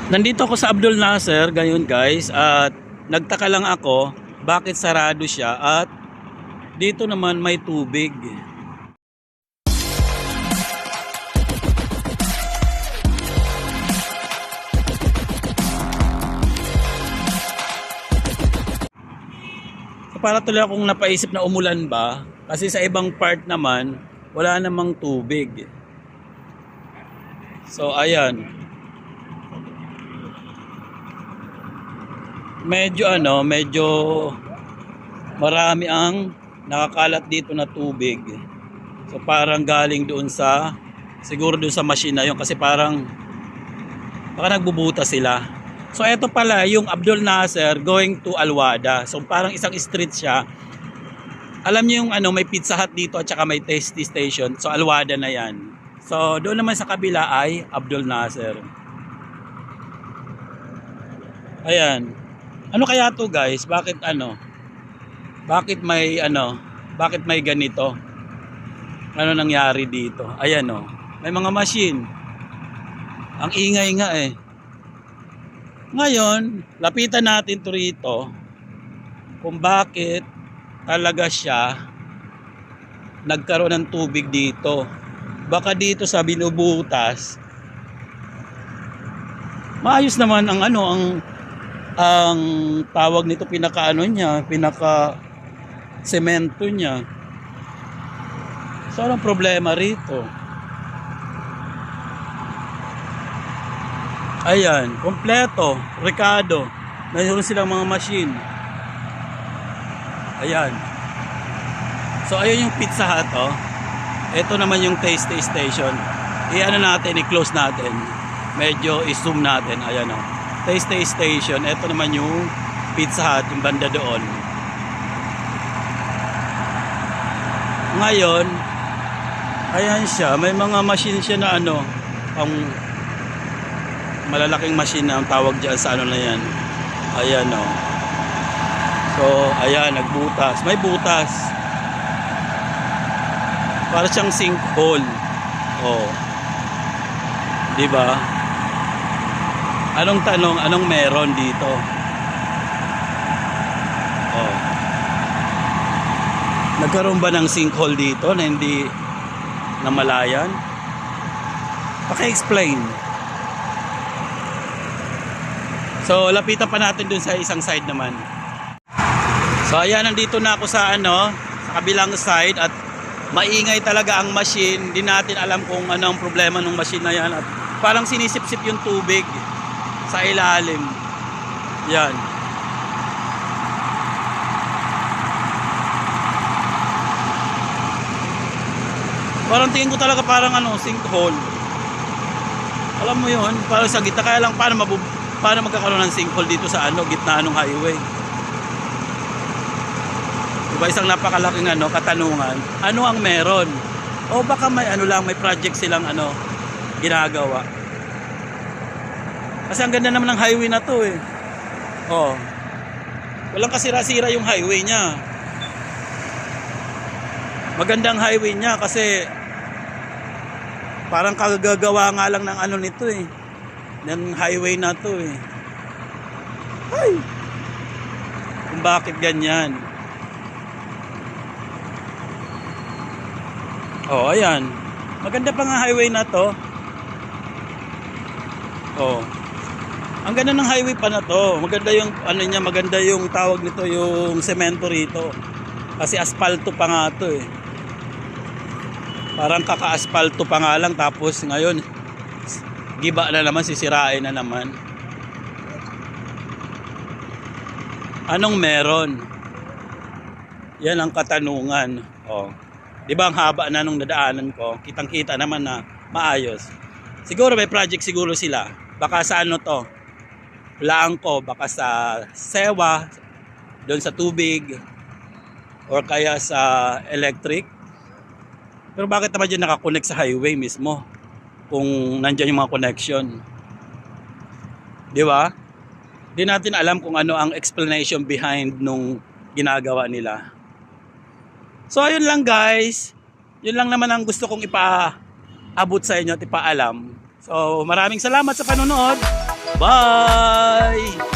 Nandito ako sa Abdul Nasser ngayon guys, at nagtaka lang ako bakit sarado siya at dito naman may tubig. So, para tuloy akong napaisip na umulan ba, kasi sa ibang part naman wala namang tubig. So ayan, medyo marami ang nakakalat dito na tubig. So parang galing doon sa, siguro doon sa machine na yun, kasi parang baka nagbubuta sila. So eto pala yung Abdul Nasser going to Alwada. So parang isang street siya. Alam niyo yung may Pizza Hut dito at saka may Tasty Station. So Alwada na yan. So doon naman sa kabila ay Abdul Nasser. Ayan. Ano kaya to guys? Bakit Bakit may ganito? Ano nangyari dito? Ayan may mga machine. Ang ingay nga eh. Ngayon, lapitan natin to rito kung bakit talaga siya nagkaroon ng tubig dito. Baka dito sa binubutas, maayos naman ang tawag nito, pinaka semento niya. So anong problema rito? Ayan, kompleto, Ricardo. Mayroon silang mga machine. Ayan. So ayun yung Pizza Hut Ito naman yung Tasty Station. I-close natin. Medyo i-zoom natin. Ayan Tasty Station. Ito naman yung Pizza Hut, yung banda doon. Ngayon, ayan siya. May mga machine siya na ang malalaking machine na ang tawag dyan sa na yan. Ayan So, ayan, nagbutas. May butas. Para siyang sinkhole. Diba? Anong tanong, anong meron dito? Nagkaroon ba ng sinkhole dito na hindi namalayan? Paki-explain. So, lapitan pa natin dun sa isang side naman. So, ayan, nandito na ako sa sa kabilang side, at maingay talaga ang machine. Hindi natin alam kung ano ang problema ng machine na yan, at parang sinisip-sip yung tubig sa ilalim. Yan. Parang tingin ko talaga parang sinkhole. Alam mo yun, parang sa gitna. Kaya lang paano magkakaroon ng sinkhole dito sa gitna ng highway? Diba, isang napakalaking katanungan. Ano ang meron? O baka may may project silang ginagawa. Kasi ang ganda naman ng highway na to eh. Walang kasira-sira yung highway niya. Magandang highway niya kasi parang kagagawa nga lang ng nito eh. Ng highway na to eh. Ay! Kung bakit ganyan. Ayan. Maganda pa nga highway na to. Ang ganda ng highway pa na to. Maganda yung niya, maganda yung tawag nito, yung semento rito. Kasi aspalto pa nga to eh. Parang kaka-aspalto pa nga lang, tapos ngayon giba na naman, sisirain na naman. Anong meron? Yan ang katanungan. Diba ang haba na nung nadaanan ko, kitang-kita naman na maayos. Siguro may project siguro sila. Baka sa to? Hulaan ko, baka sa sewa, doon sa tubig, or kaya sa electric. Pero bakit naman dyan nakakonect sa highway mismo? Kung nandyan yung mga connection. Di ba? Di natin alam kung ano ang explanation behind nung ginagawa nila. So ayun lang guys. Yun lang naman ang gusto kong ipaabot sa inyo at ipaalam. So maraming salamat sa panonood. Bye!